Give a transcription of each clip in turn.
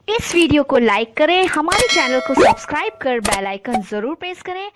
इस वीडियो को लाइक करें, हमारे चैनल को सब्सक्राइब कर बेल आइकन जरूर प्रेस करें।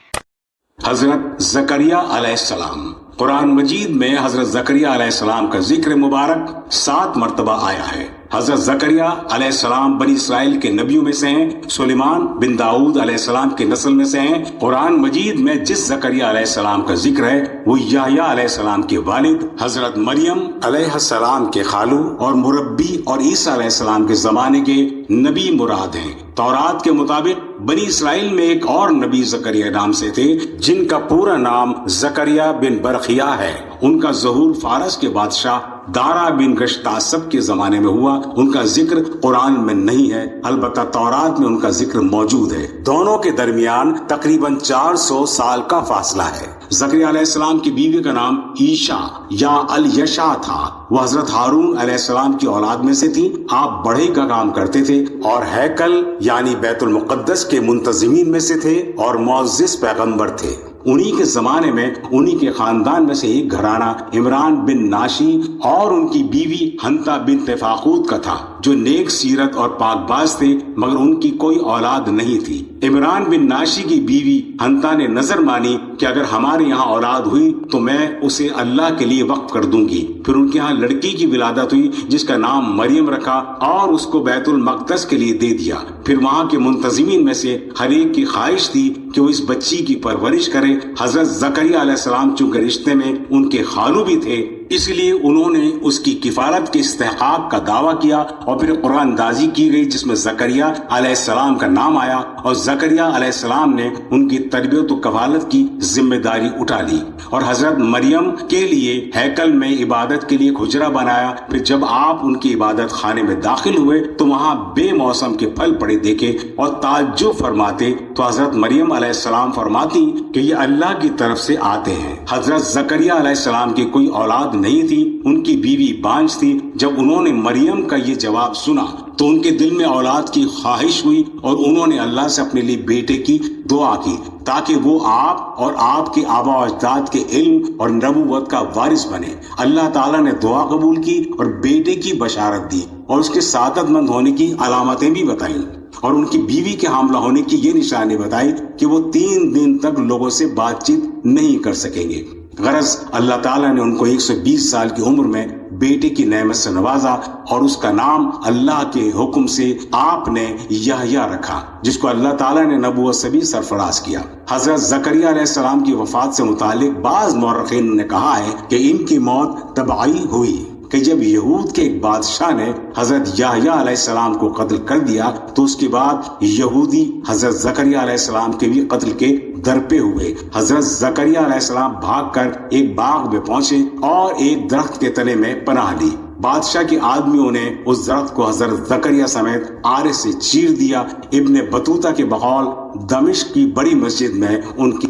हजरत जकरिया अलैहिस्सलाम, कुरान मजीद में हजरत जकरिया अलैहिस्सलाम का जिक्र मुबारक 7 मरतबा आया है। हजरत जकरिया अलैहिस्सलाम बनी इसराइल के नबियों में से हैं, सुलेमान बिन दाऊद अलैहिस्सलाम के नस्ल में से हैं। कुरान मजीद में जिस जकरिया अलैहिस्सलाम का जिक्र है वो याह्या अलैहिस्सलाम के वालिद हजरत मरियम अलैहिस्सलाम के खालू और मुरब्बी और ईसा अलैहिस्सलाम के जमाने के नबी मुराद हैं। तौरात के मुताबिक बनी इसराइल में एक और नबी जकरिया नाम से थे जिनका पूरा नाम जकरिया बिन बरखिया है। उनका ज़हूर फारस के बादशाह दारा बिन गश्तासब के जमाने में हुआ। उनका जिक्र कुरान में नहीं है, अलबत्ता तौरात में उनका जिक्र मौजूद है। दोनों के दरमियान तकरीबन 400 साल का फासला है। जकरिया अलैहिस्सलाम की बीवी का नाम ईशा या अल यशा था। वह हजरत हारून अलैहिस्सलाम की औलाद में से थी। आप बढ़ई का काम करते थे और हैकल यानी बैतुल मुक़द्दस के मुंतज़िमीन में से थे और मुअज़्ज़िज़ पैगंबर थे। उन्हीं के जमाने में उन्हीं के खानदान में से एक घराना इमरान बिन नाशी और उनकी बीवी हंता बिन तफाकूत का था, जो नेक सीरत और पाकबाज थे, मगर उनकी कोई औलाद नहीं थी। इमरान बिन नाशी की बीवी हंता ने नजर मानी कि अगर हमारे यहाँ औलाद हुई तो मैं उसे अल्लाह के लिए वक्फ कर दूंगी। फिर उनके यहाँ लड़की की विलादत हुई जिसका नाम मरियम रखा और उसको बैतुल मक़दस के लिए दे दिया। फिर वहाँ के मुंतज़िमीन में से हर एक की ख्वाहिश थी कि वो इस बच्ची की परवरिश करे। हजरत जकरिया अलैहिस्सलाम चूंकि रिश्ते में उनके खालू भी थे, इसलिए उन्होंने उसकी किफालत के इस्तेहकाक का दावा किया और फिर कुरान दाजी की गई जिसमें जकरिया अलैहिस्सलाम का नाम आया और जकरिया अलैहिस्सलाम ने उनकी तरबियत और कफालत की जिम्मेदारी उठा ली और हजरत मरियम के लिए हैकल में इबादत के लिए हुजरा बनाया। फिर जब आप उनकी इबादत खाने में दाखिल हुए तो वहाँ बेमौसम के फल पड़े देखे और ताज्जुब फरमाते तो हजरत मरियम अलैहिस्सलाम फरमाती कि ये अल्लाह की तरफ से आते हैं। हजरत जकरिया अलैहिस्सलाम की कोई औलाद नहीं थी, उनकी बीवी बांझ थी। जब उन्होंने मरियम का ये जवाब सुना तो उनके दिल में औलाद की ख्वाहिश हुई और उन्होंने अल्लाह से अपने लिए बेटे की दुआ की ताकि वो आप और आपके आबा अजदाद के इल्म और नबूवत का वारिस बने। अल्लाह ताला ने दुआ कबूल की और बेटे की बशारत दी और उसके सादतमंद होने की अलामतें भी बताई और उनकी बीवी के हामला होने की ये निशानी बताई कि वो 3 दिन तक लोगों से बातचीत नहीं कर सकेंगे। गरज अल्लाह ताला ने उनको 120 साल की उम्र में बेटे की नेमत से नवाजा और उसका नाम अल्लाह के हुक्म से आपने याह्या रखा, जिसको अल्लाह ताला ने नबूवत से भी सरफराज किया। हजरत जकरिया अलैहिस्सलाम की वफात से मुतालिक बाज़ मौरखीन ने कहा है कि इनकी मौत तबाई हुई कि जब यहूद के एक बादशाह ने हजरत याह्या अलैहिस्सलाम को कत्ल कर दिया तो उसके बाद यहूदी हजरत जकरिया अलैहिस्सलाम के भी कत्ल के दर पे हुए। हजरत जकरिया अलैहिस्सलाम भागकर एक बाग में पहुंचे और एक दरख्त के तले में पनाह ली। बादशाह के आदमियों ने उस दरख्त को हजरत जकरिया समेत आरे से चीर दिया। इब्ने बतूता के बकौल दमिश्क की बड़ी मस्जिद में उनकी